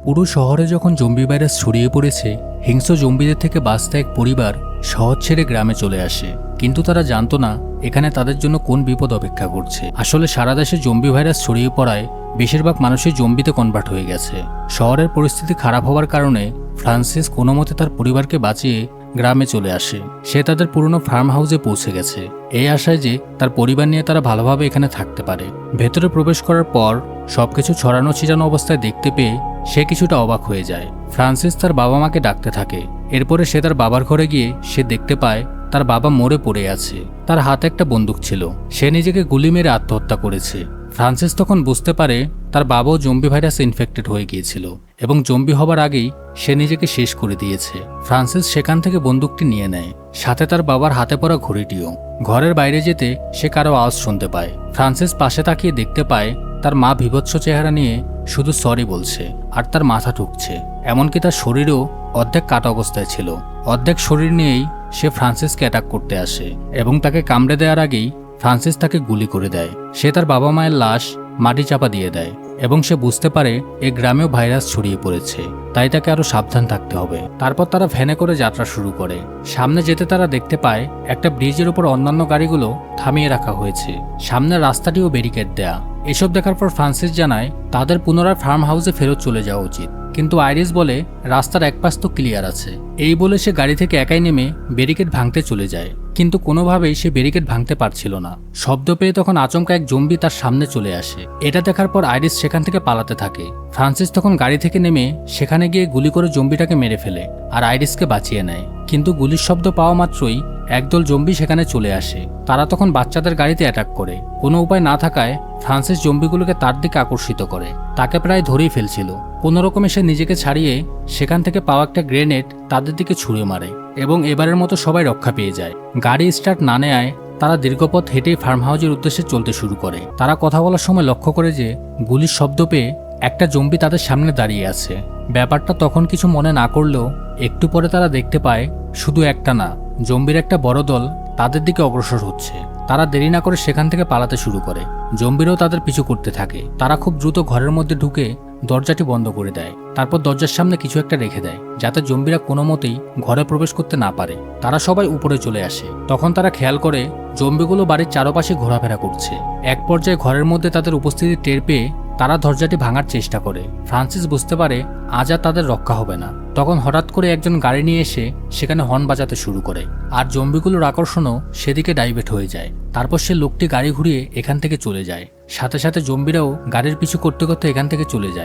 পুরো শহরে যখন জম্বি ভাইরাস ছড়িয়ে পড়েছে, হিংস্র জম্বিদের থেকে বাঁচতে এক পরিবার শহর ছেড়ে গ্রামে চলে আসে। কিন্তু তারা জানতো না এখানে তাদের জন্য কোন বিপদ অপেক্ষা করছে। আসলে সারা দেশে জম্বি ভাইরাস ছড়িয়ে পড়ায় বেশিরভাগ মানুষই জম্বিতে কনভার্ট হয়ে গেছে। শহরের পরিস্থিতি খারাপ হওয়ার কারণে ফ্রান্সিস কোনোমতে তার পরিবারকে বাঁচিয়ে গ্রামে চলে আসে। সে তাদের পুরনো ফার্ম হাউসে পৌঁছে গেছে, এই আশায় যে তার পরিবার নিয়ে তারা ভালোভাবে এখানে থাকতে পারে। ভেতরে প্রবেশ করার পর সবকিছু ছড়ানো ছিটানো অবস্থায় দেখতে পেয়ে সে কিছুটা অবাক হয়ে যায়। ফ্রান্সিস তার বাবা মাকে ডাকতে থাকে। এরপরে সে তার বাবার ঘরে গিয়ে সে দেখতে পায় তার বাবা মরে পড়ে আছে। তার হাতে একটা বন্দুক ছিল, সে নিজেকে গুলি মেরে আত্মহত্যা করেছে। ফ্রান্সিস তখন বুঝতে পারে তার বাবাও জম্বি ভাইরাসে ইনফেক্টেড হয়ে গিয়েছিল এবং জম্বি হবার আগেই সে নিজেকে শেষ করে দিয়েছে। ফ্রান্সিস সেখান থেকে বন্দুকটি নিয়ে নেয়, সাথে তার বাবার হাতে পড়া ঘড়িটিও। ঘরের বাইরে যেতে সে কারো আওয়াজ শুনতে পায়। ফ্রান্সিস পাশে তাকিয়ে দেখতে পায় তার মা বিভৎস চেহারা নিয়ে শুধু সরি বলছে আর তার মাথা ঠুকছে। এমনকি তার শরীরও অর্ধেক কাটা অবস্থায় ছিল। অর্ধেক শরীর নিয়েই সে ফ্রান্সিসকে অ্যাটাক করতে আসে এবং তাকে কামড়ে দেওয়ার আগেই ফ্রান্সিস তাকে গুলি করে দেয়। সে তার বাবা মায়ের লাশ মাটি চাপা দিয়ে দেয় এবং সে বুঝতে পারে এই গ্রামেও ভাইরাস ছড়িয়ে পড়েছে, তাই তাকে আরো সাবধান থাকতে হবে। তারপর তারা ভ্যানে করে যাত্রা শুরু করে। সামনে যেতে তারা দেখতে পায় একটা ব্রিজের উপর অন্যান্য গাড়িগুলো থামিয়ে রাখা হয়েছে, সামনের রাস্তাটিও ব্যারিকেড দেয়া। এসব দেখার পর ফ্রান্সিস জানায় তাদের পুনরায় ফার্ম হাউসে ফেরত চলে যাওয়া উচিত। কিন্তু আইরিস বলে রাস্তার এক পাশ তো ক্লিয়ার আছে। এই বলে সে গাড়ি থেকে একাই নেমে ব্যারিকেড ভাঙতে চলে যায়, কিন্তু কোনোভাবেই সে ব্যারিকেড ভাঙতে পারছিল না। শব্দ পেয়ে তখন আচমকা এক জম্বি তার সামনে চলে আসে। এটা দেখার পর আইরিস সেখান থেকে পালাতে থাকে। ফ্রান্সিস তখন গাড়ি থেকে নেমে সেখানে গিয়ে গুলি করে জম্বিটাকে মেরে ফেলে আর আইরিসকে বাঁচিয়ে নেয়। কিন্তু গুলির শব্দ পাওয়া মাত্রই একদল জম্বি সেখানে চলে আসে। তারা তখন বাচ্চাদের গাড়িতে অ্যাটাক করে। কোনো উপায় না থাকায় ফ্রান্সিস জম্বিগুলোকে তার দিকে আকর্ষিত করে। তাকে প্রায় ধরেই ফেলছিল। কোনোরকমে সে নিজেকে ছাড়িয়ে সেখান থেকে পাওয়া একটা গ্রেনেড তাদের দিকে ছুঁড়ে মারে এবং এবারের মতো সবাই রক্ষা পেয়ে যায়। গাড়ি স্টার্ট না নেয় তারা দীর্ঘপথ হেঁটেই ফার্ম হাউসের উদ্দেশ্যে চলতে শুরু করে। তারা কথা বলার সময় লক্ষ্য করে যে গুলির শব্দ পেয়ে একটা জম্বি তাদের সামনে দাঁড়িয়ে আছে। ব্যাপারটা তখন কিছু মনে না করলেও একটু পরে তারা দেখতে পায় শুধু একটা না, জম্বির একটা বড় দল তাদের দিকে অগ্রসর হচ্ছে। তারা দেরি না করে সেখান থেকে পালাতে শুরু করে। জম্বিরাও তাদের পিছু করতে থাকে। তারা খুব দ্রুত ঘরের মধ্যে ঢুকে দরজাটি বন্ধ করে দেয়। তারপর দরজার সামনে কিছু একটা রেখে দেয় যাতে জম্বিরা কোনো মতেই ঘরে প্রবেশ করতে না পারে। তারা সবাই উপরে চলে আসে। তখন তারা খেয়াল করে জম্বিগুলো বাড়ির চারপাশে ঘোরাফেরা করছে। এক পর্যায়ে ঘরের মধ্যে তাদের উপস্থিতি টের পেয়ে তারা দরজাটি ভাঙার চেষ্টা করে। ফ্রান্সিস বুঝতে পারে আজ আর তাদের রক্ষা হবে না। তখন হঠাৎ করে একজন গাড়ি নিয়ে এসে সেখানে হর্ন বাজাতে শুরু করে আর জম্বিগুলোর আকর্ষণও সেদিকে ডাইভার্ট হয়ে যায়। তারপর সে লোকটি গাড়ি ঘুরিয়ে এখান থেকে চলে যায়। সাথে সাথে জম্বিরাও গাড়ির পিছু করতে করতে এখান থেকে চলে যায়।